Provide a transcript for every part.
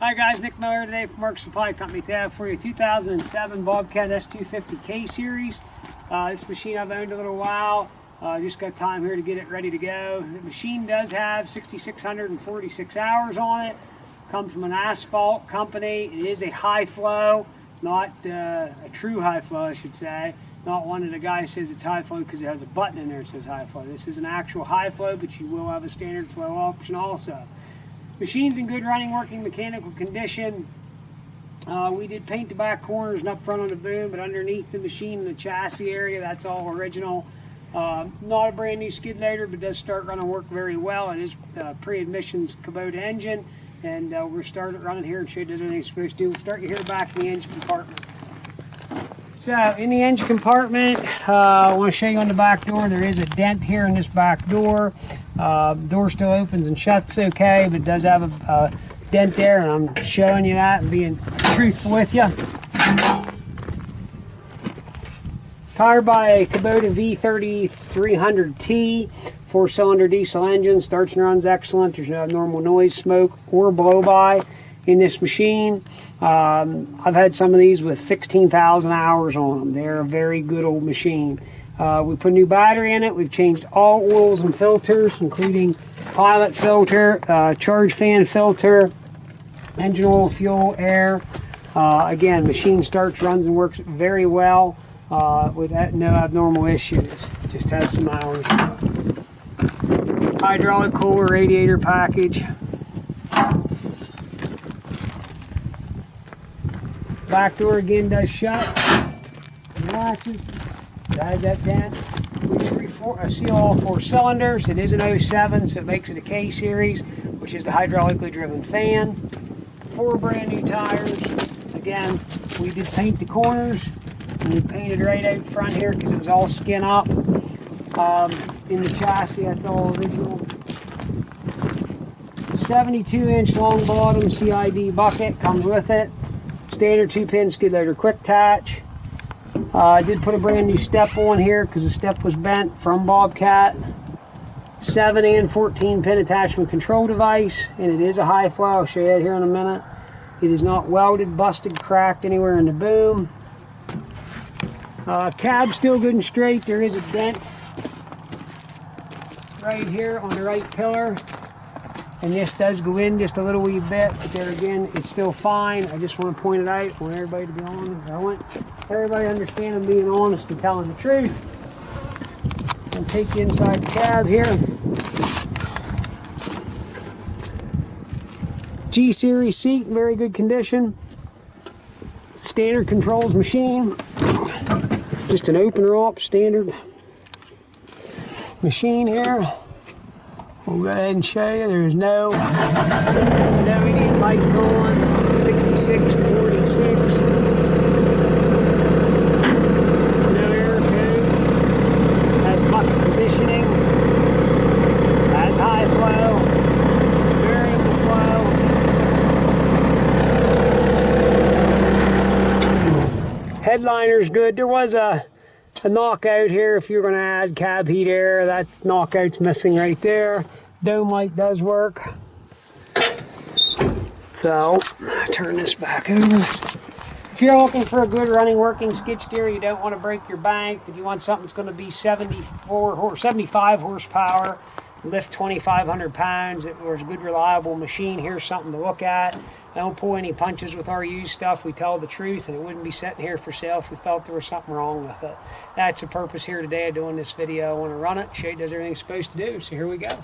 Hi guys, Nick Miller today from Mark Supply Company. Today I have for you 2007 Bobcat S250 K Series. This machine I've owned a little while. Just got time here to get it ready to go. The machine does have 6,646 hours on it. Comes from an Asphalt company. It is a high flow, not a true high flow, I should say. Not one that a guy says it's high flow because it has a button in there that says high flow. This is an actual high flow, but you will have a standard flow option also. Machine's in good running, working mechanical condition. We did paint the back corners and up front on the boom, but underneath the machine in the chassis area, that's all original. Not a brand new skid loader, but does start running work very well. It is pre-admissions Kubota engine, and we're starting running here and show you everything it's supposed to do. We'll start you here back in the engine compartment. So in the engine compartment, I want to show you on the back door. There is a dent here in this back door. Door still opens and shuts okay, but it does have a dent there, and I'm showing you that and being truthful with you. Powered by a Kubota V3300T, 4-cylinder diesel engine. Starts and runs excellent. There's no abnormal noise, smoke, or blow-by in this machine. I've had some of these with 16,000 hours on them. They're a very good old machine. We put a new battery in it. We've changed all oils and filters, including pilot filter, charge fan filter, engine oil, fuel, air. Again, machine starts, runs, and works very well with no abnormal issues. Just has some hours. Hydraulic cooler radiator package. Back door again does shut. Latches. It has that dent. We seal all 4 cylinders. It is an 07, so it makes it a K series, which is the hydraulically driven fan. 4 brand new tires. Again, we did paint the corners, and we painted right out front here because it was all skin up. In the chassis, that's all original. 72-inch long bottom CID bucket comes with it. Standard 2-pin skid loader quick attach. I did put a brand new step on here because the step was bent from Bobcat. 7 and 14-pin attachment control device, and it is a high flow. I'll show you that here in a minute. It is not welded, busted, cracked anywhere in the boom. Cab's still good and straight. There is a dent right here on the right pillar, and this does go in just a little wee bit, but there again, it's still fine. I just want to point it out. I want everybody to be honest. I want everybody to understand I'm being honest and telling the truth. I'll take you inside the cab here. G series seat in very good condition. Standard controls machine. Just an opener up standard machine here. We'll go ahead and show you. There's no LED lights on. 6646. No air codes. Has bucket positioning. Has high flow. Variable flow. Headliner's good. There was a knockout here if you're going to add cab heat air. That knockout's missing right there. Dome light does work. So, turn this back over. If you're looking for a good running working skid steer, you don't want to break your bank, but you want something that's going to be 75 horsepower, lift 2,500 pounds, there's a good reliable machine. Here's something to look at. I don't pull any punches with our used stuff. We tell the truth, and it wouldn't be sitting here for sale if we felt there was something wrong with it. That's the purpose here today of doing this video. I want to run it, show you does everything it's supposed to do. So here we go.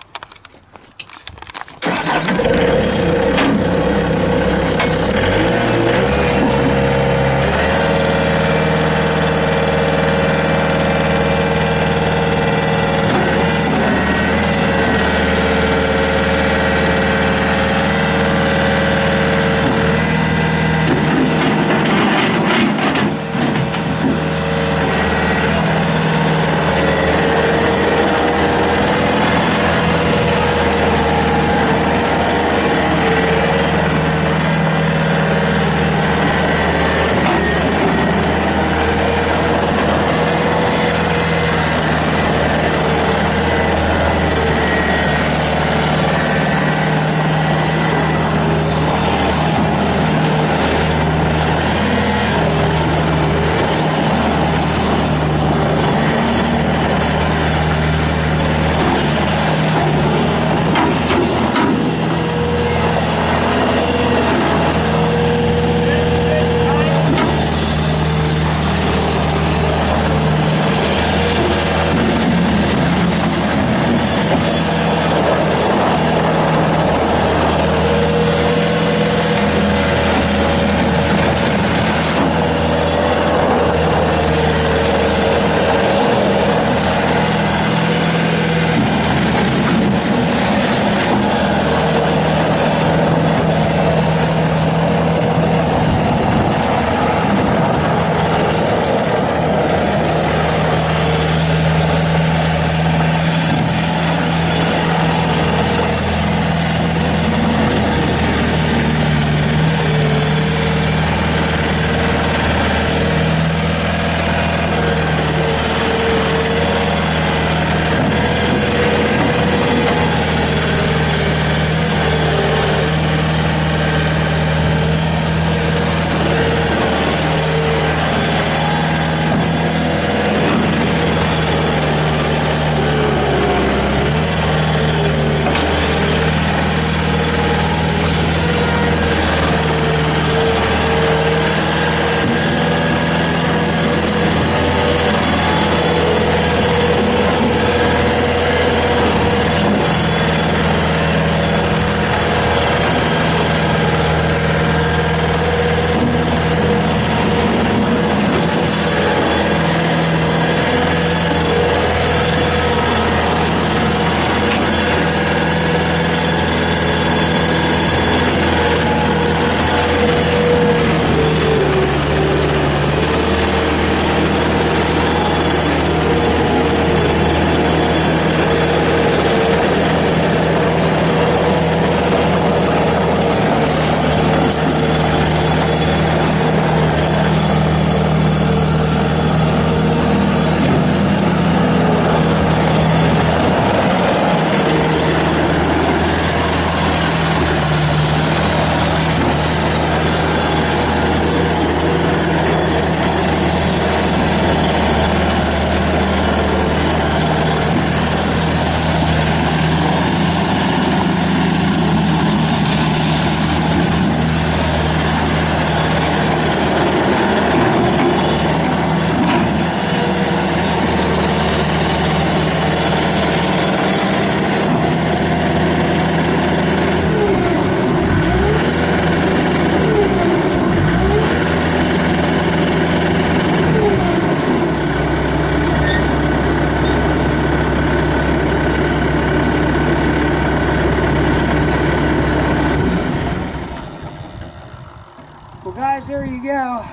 guys, there you go.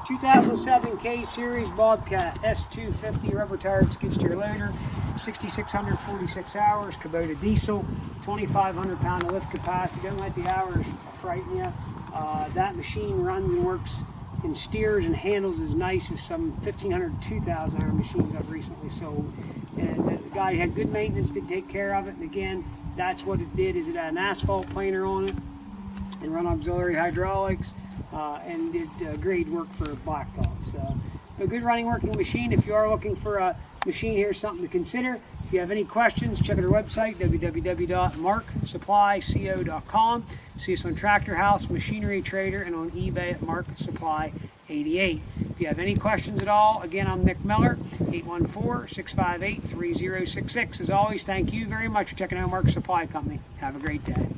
2007 K-Series Bobcat S250 rubber tired skid steer loader, 6,646 hours, Kubota diesel, 2,500 pound of lift capacity. Don't let the hours frighten you. That machine runs and works and steers and handles as nice as some 1,500 to 2,000 hour machines I've recently sold. And the guy had good maintenance to take care of it. And again, that's what it did, is it had an asphalt planer on it and run auxiliary hydraulics, and did grade work for blacktop. So a good running working machine. If you are looking for a machine, here's something to consider. If you have any questions, check out our website, www.marksupplyco.com. See us on Tractor House, Machinery Trader, and on eBay at Mark Supply 88. If you have any questions at all, again, I'm Nick Miller, 814-658-3066. As always, thank you very much for checking out Mark Supply Company. Have a great day.